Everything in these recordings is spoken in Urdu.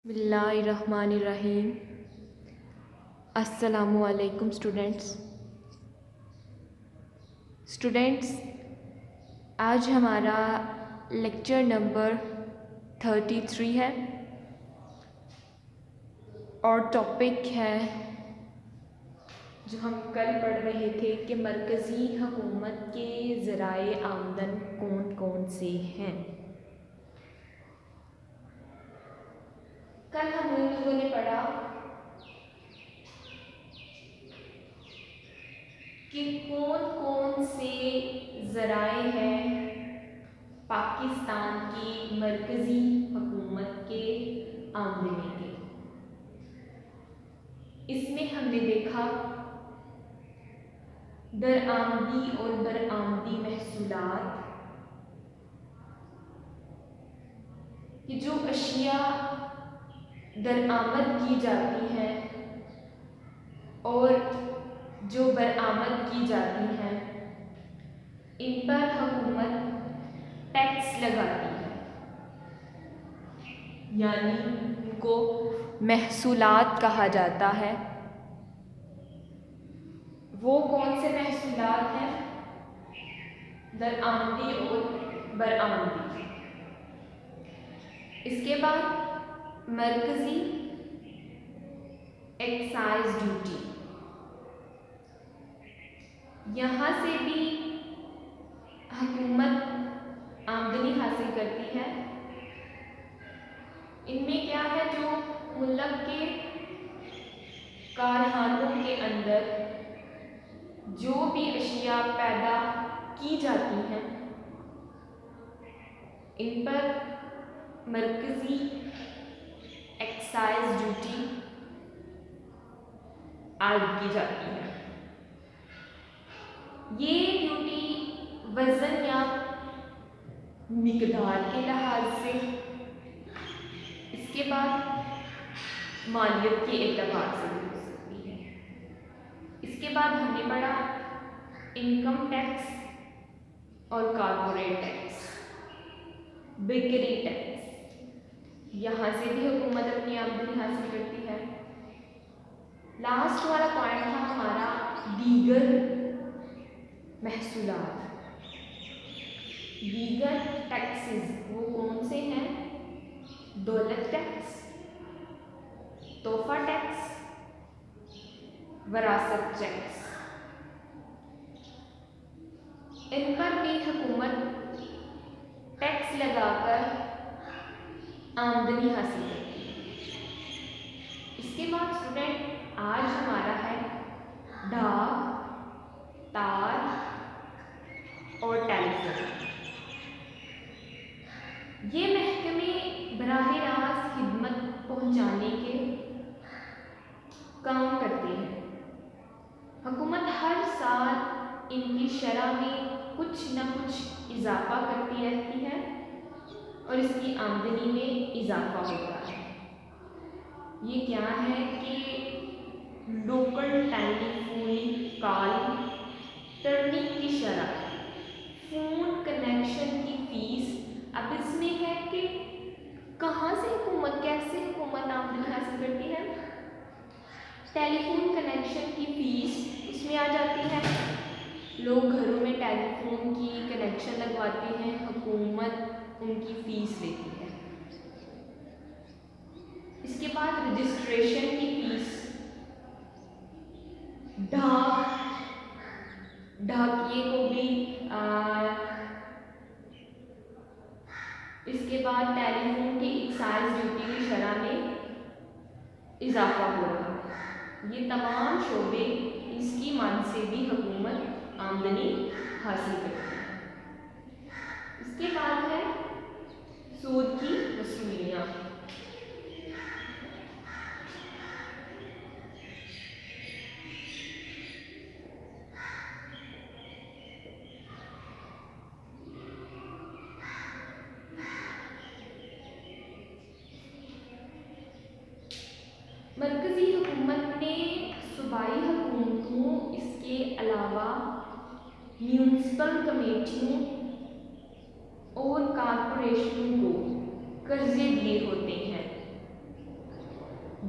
بسم اللہ الرحمن الرحیم۔ السلام علیکم اسٹوڈینٹس، آج ہمارا لیکچر نمبر 33 ہے اور ٹاپک ہے جو ہم کل پڑھ رہے تھے کہ مرکزی حکومت کے ذرائع آمدن کون کون سے ہیں۔ کل ہم لوگوں نے پڑھا کہ کون کون سے ذرائع ہیں پاکستان کی مرکزی حکومت کے آمدنی کے۔ اس میں ہم نے دیکھا درآمدی اور برآمدی محصولات، کہ جو اشیاء درآمد کی جاتی ہیں اور جو برآمد کی جاتی ہیں ان پر حکومت ٹیکس لگاتی ہے، یعنی ان کو محصولات کہا جاتا ہے۔ وہ کون سے محصولات ہیں؟ درآمدی اور برآمدی۔ اس کے بعد مرکزی ایکسائز ڈیوٹی، یہاں سے بھی حکومت آمدنی حاصل کرتی ہے۔ ان میں کیا ہے، جو ملک کے کارخانوں کے اندر جو بھی اشیاء پیدا کی جاتی ہیں ان پر مرکزی ایکسائز ڈیوٹی عائد کی جاتی ہے۔ یہ ڈیوٹی وزن یا مقدار کے لحاظ سے، اس کے بعد مالیت کے اعتبار سے بھی ہو سکتی ہے۔ اس کے بعد ہم نے پڑھا انکم ٹیکس اور کارپوریٹ ٹیکس، بکری ٹیکس، یہاں سے بھی حکومت اپنی آمدنی حاصل کرتی ہے۔ لاسٹ والا پوائنٹ تھا ہمارا دیگر محصولات، دیگر ٹیکسز، وہ کون سے ہیں؟ دولت ٹیکس، تحفہ ٹیکس، وراثت ٹیکس، ان پر بھی حکومت ٹیکس لگا کر آمدنی حاصل کرتی ہے۔ اس کے بعد اسٹوڈنٹ آج ہمارا ہے ڈاک، تار اور ٹیلی فون۔ یہ محکمے براہ راست خدمت پہنچانے کے کام کرتے ہیں۔ حکومت ہر سال ان کی شرح میں کچھ نہ کچھ اضافہ کرتی رہتی ہے اور اس کی آمدنی میں اضافہ ہوتا ہے۔ یہ کیا ہے کہ لوکل ٹیلی فون کال ٹرننگ کی شرح، فون کنیکشن کی فیس۔ اب اس میں ہے کہ کہاں سے حکومت، کیسے حکومت آمدنی حاصل کرتی ہے؟ ٹیلی فون کنیکشن کی فیس اس میں آ جاتی ہے۔ لوگ گھروں میں ٹیلی فون کی کنیکشن لگواتے ہیں، حکومت ان کی فیس لیتی ہے۔ اس کے بعد رجسٹریشن کی فیس، ڈھاکیے کو بھی اس کے بعد ٹیلی فون کی ایکسائز ڈیوٹی کی شرح میں اضافہ ہو رہا ہے۔ یہ تمام شعبے اس کی مان سے بھی حکومت آمدنی حاصل کرتی ہے۔ اس کے بعد ہے سود کی وصولیاں۔ مرکزی حکومت نے صوبائی حکومتوں، اس کے علاوہ میونسپل کمیٹیوں اور کارپوریشنوں کو قرضے دیے ہوتے ہیں۔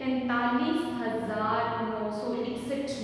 43,961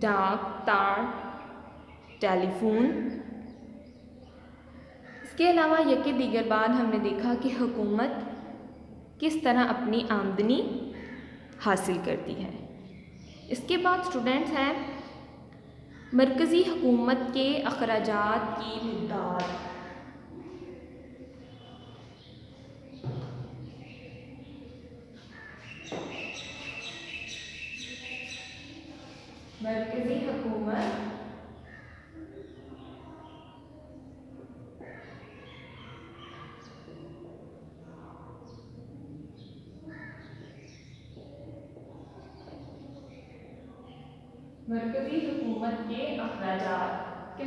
ڈاک تار، ٹیلی فون۔ اس کے علاوہ یکے دیگر بعد ہم نے دیکھا کہ حکومت کس طرح اپنی آمدنی حاصل کرتی ہے۔ اس کے بعد اسٹوڈنٹس ہیں مرکزی حکومت کے اخراجات کی مقدار۔ مرکزی حکومت کے اخراجات کہ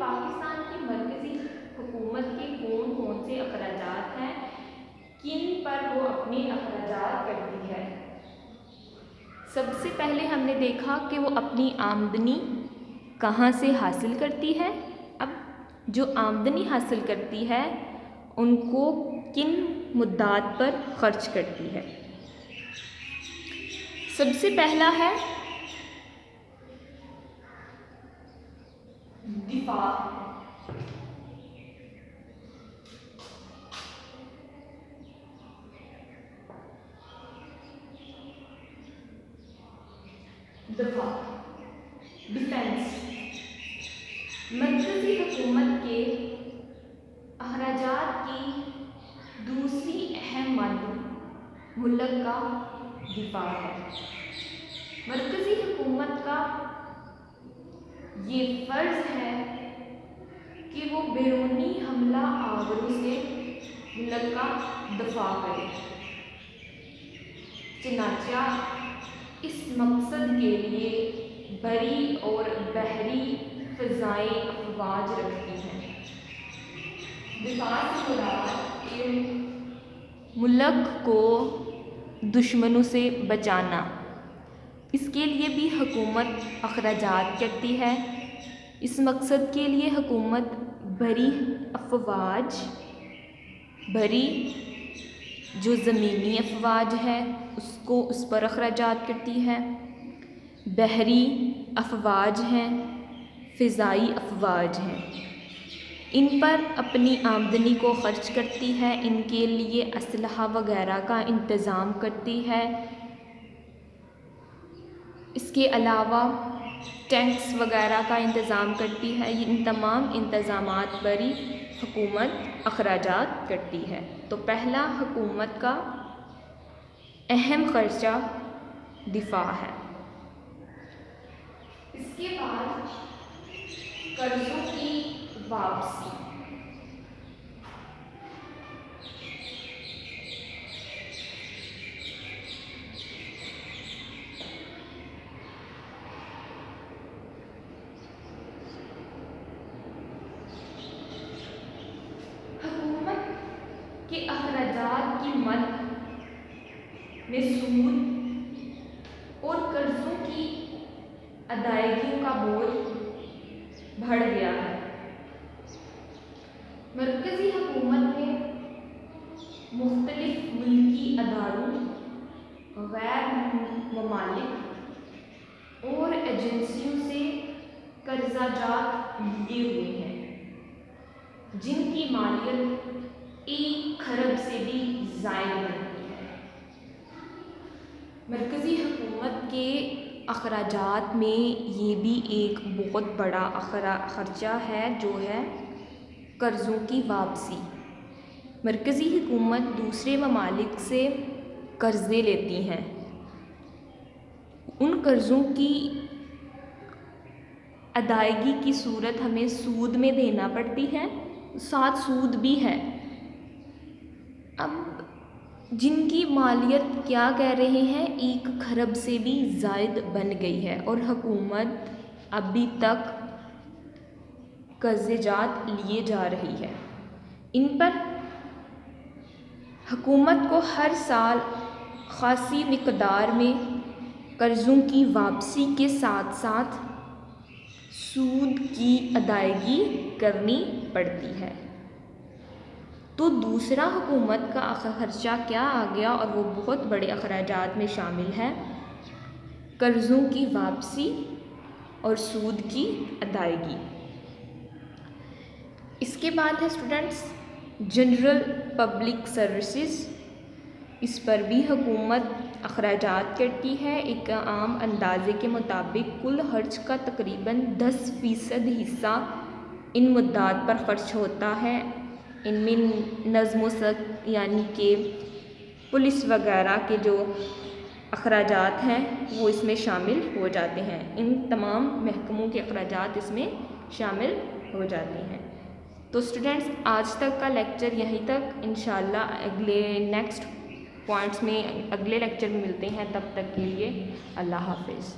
پاکستان کی مرکزی حکومت کے کون کون سے اخراجات ہیں، کن پر وہ اپنے اخراجات کرتی ہے۔ سب سے پہلے ہم نے دیکھا کہ وہ اپنی آمدنی کہاں سے حاصل کرتی ہے۔ اب جو آمدنی حاصل کرتی ہے ان کو کن مدات پر خرچ کرتی ہے۔ سب سے پہلا ہے دفاع۔ ڈیفینس۔ مرکزی حکومت کے اخراجات کی دوسری اہم مد ملک کا دفاع ہے۔ مرکزی حکومت کا یہ فرض ہے کہ وہ بیرونی حملہ آوروں سے ملک کا دفاع کرے، چنانچہ اس مقصد کے لیے بری اور بحری فضائی افواج رکھتی ہیں۔ دفاع سے مراد ملک کو دشمنوں سے بچانا، اس کے لیے بھی حکومت اخراجات کرتی ہے۔ اس مقصد کے لیے حکومت بری افواج، بری جو زمینی افواج ہے اس پر اخراجات کرتی ہے، بحری افواج ہیں، فضائی افواج ہیں، ان پر اپنی آمدنی کو خرچ کرتی ہے، ان کے لیے اسلحہ وغیرہ کا انتظام کرتی ہے۔ اس کے علاوہ ٹینکس وغیرہ کا انتظام کرتی ہے۔ ان تمام انتظامات پر ہی حکومت اخراجات کرتی ہے۔ تو پہلا حکومت کا اہم خرچہ دفاع ہے۔ اس کے بعد قرضوں کی واپسی۔ حکومت کے اخراجات کی مد میں سود اور قرضوں کی ادائیگیوں کا بوجھ بڑھ گیا ہے۔ مرکزی حکومت نے مختلف ملکی اداروں، غیر ممالک اور ایجنسیوں سے قرضہ جات لیے ہوئے ہیں، جن کی مالیت 1 کھرب سے بھی زائد بنتی ہے۔ مرکزی حکومت کے اخراجات میں یہ بھی ایک بہت بڑا خرچہ ہے جو ہے قرضوں کی واپسی۔ مرکزی حکومت دوسرے ممالک سے قرضے لیتی ہیں، ان قرضوں کی ادائیگی کی صورت ہمیں سود میں دینا پڑتی ہے، ساتھ سود بھی ہے۔ اب جن کی مالیت کیا کہہ رہے ہیں 1 کھرب سے بھی زائد بن گئی ہے، اور حکومت ابھی تک قرضے جات لیے جا رہی ہے۔ ان پر حکومت کو ہر سال خاصی مقدار میں قرضوں کی واپسی کے ساتھ ساتھ سود کی ادائیگی کرنی پڑتی ہے۔ تو دوسرا حکومت کا خرچہ کیا آ گیا، اور وہ بہت بڑے اخراجات میں شامل ہے قرضوں کی واپسی اور سود کی ادائیگی۔ اس کے بعد ہے اسٹوڈنٹس جنرل پبلک سروسز، اس پر بھی حکومت اخراجات کرتی ہے۔ ایک عام اندازے کے مطابق کل خرچ کا تقریباً 10% حصہ ان مدات پر خرچ ہوتا ہے۔ ان میں نظم و ضبط یعنی کہ پولیس وغیرہ کے جو اخراجات ہیں وہ اس میں شامل ہو جاتے ہیں، ان تمام محکموں کے اخراجات اس میں شامل ہو جاتے ہیں۔ تو اسٹوڈنٹس آج تک کا لیکچر یہیں تک، انشاءاللہ اگلے نیکسٹ پوائنٹس میں اگلے لیکچر میں ملتے ہیں، تب تک کے لیے اللہ حافظ۔